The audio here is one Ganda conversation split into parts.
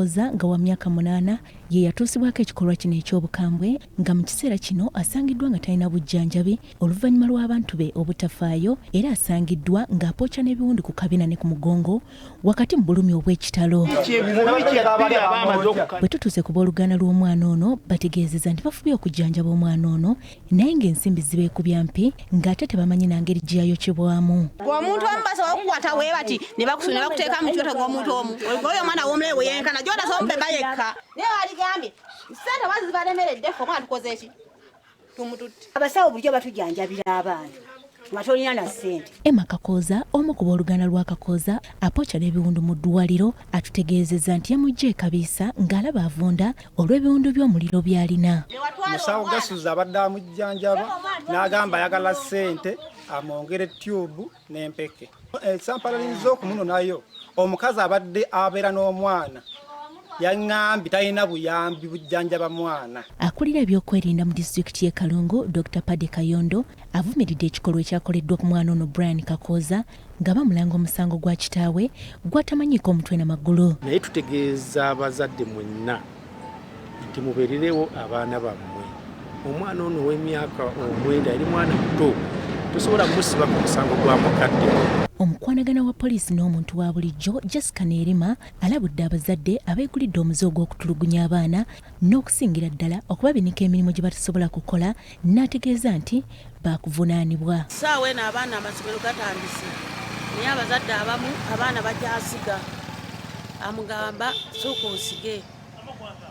Oza nga wa myaka 8 ye yatuusibwako ekikolwa kino eky'obukambwe nga mu kiseera kino asangiddwa nga talina bujjanjabi oluvannyuma lw'abantu be obutafaayo era asangiddwa ng'apookya n'ebiwundu ku kabina ne ku mugongo wakati mu bulumi obw'ekitalo. Bwe tutuuse ku booluganda lw'omwana ono bategeezeza nti bafubye okujjanjaba omwana ono naye ng'ensimbi zibeekubya mpi ng'ate tebamanyi na ngeri gye yayokebwamu. Omuntu omu basobola okukwata bwe bati ne bakuteeka mu kyoto ng'omuntu omu oyo omwana w'omulewe yenkana gy'otasobola omubbeba yekka naye waligambye ssente wazi zibaremeredde ffe omwana tukoze eki tumututte. Abasawo bulijjo batujjanjabira abaana nga tolina na ssente. Emma Kakooza omu ku booluganda lwa Kakooza apookya n'ebiwundu mu ddwaliro atutegeezezza nti yamujja ekabiisa ng'alaba avunda olw'ebiwundu by'omuliro by'alina. Musawo Gasuza abadde amujjanjaba n'agamba ayagala ssente amwongere tyubu n'empeke. Esampalalinza okumunonayo omukazi abadde abeera n'omwana yaŋŋambye talina buyambi bujjanjaba mwana. Akulira ebyokwerinda mu disitulikiti y'e Kalungu Dr. Paddy Kayondo avumiridde ekikolwa ekyakoleddwa ku mwana ono Brian Kakooza nga bamulanga omusango gwa kitaawe gwatamanyiiko omutwe n'amagulu. Naye tutegeeza abazadde mwenna nti mubeererewo abaana bammwe. Omwana ono w'emyaka 9 yali mwana muto tosobola musiba ku musango gwa mukadde. Omukwanagana wa poliisi n'omuntu wa bulijjo Jessica Neerima alabudde abazadde abeegulidde omuze ogw'okutulugunya abaana n'okusingira ddala okubabinika emirimu gye batasobola kukola n'ategeeza nti baakuvunaanibwa. Ssaawa eno abaana amasomero gatandise naye abazadde abamu abaana bakyasiga amugamba sooka osige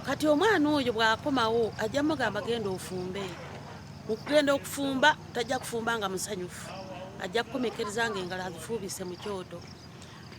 kati omwana oyo bw'akomawo ajja mugamba genda ofumbe. Mu kugenda okufumba tajja kufumba nga musanyufu ajja kukomekereza ng'engalo azifuubise mu kyoto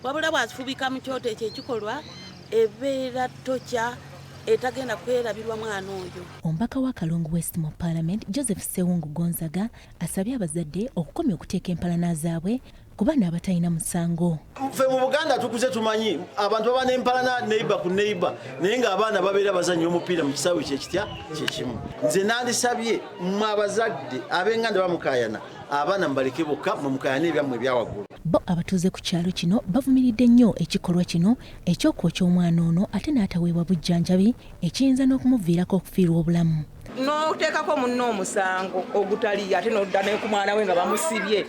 wabula bw'azifuubika mu kyoto ekyo ekikolwa ebeera tokya etagenda kwerabirwa mwana oyo. Omubaka wa Kalungu West mu Parliament Joseph Sewungu Gonzaga asabye abazadde okukomya okuteeka empalana zaabwe ku baana abatalina musango. Ffe mu Buganda tukuze tumanyi abantu baba n'empalana neighbor ku neighbor naye ng'abaana babeera bazannya omupiira mu kisaawe kyekitya kyekimu. Nze nandisabye mu abazadde ab'enganda bamukaayana abaana mubaleke bokka mumukaayana ebyammwe ebyawaggulu. Bo abatuuze ku kyalo kino bavumiridde nnyo ekikolwa kino eky'okwokya omwana ono ate n'ataweebwa bujjanjabi ekiyinza n'okumuviirako okufiirwa obulamu. N'oteekako munno omusango ogutali ate n'odda ne ku mwana we nga bamusibye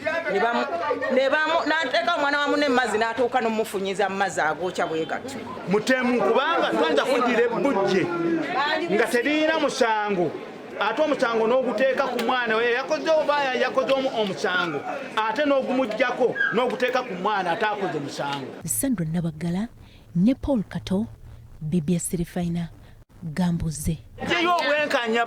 n'ateeka omwana wamu n'emazzi n'atuuka n'omufunyiza mu mazzi agookya bwe gatyo. Mutemu kubanga twanja kuddira ebbujje nga teriina musango ate omusango n'oguteeka ku mwana we yakoze oba yakoze omusango ate n'ogumuggyako n'oguteeka ku mwana ate akoze musango. Sandra Nabaggala ne Paul Kato, BBS Terefayina, Gambuuze. Bajjeyo obwenkanya.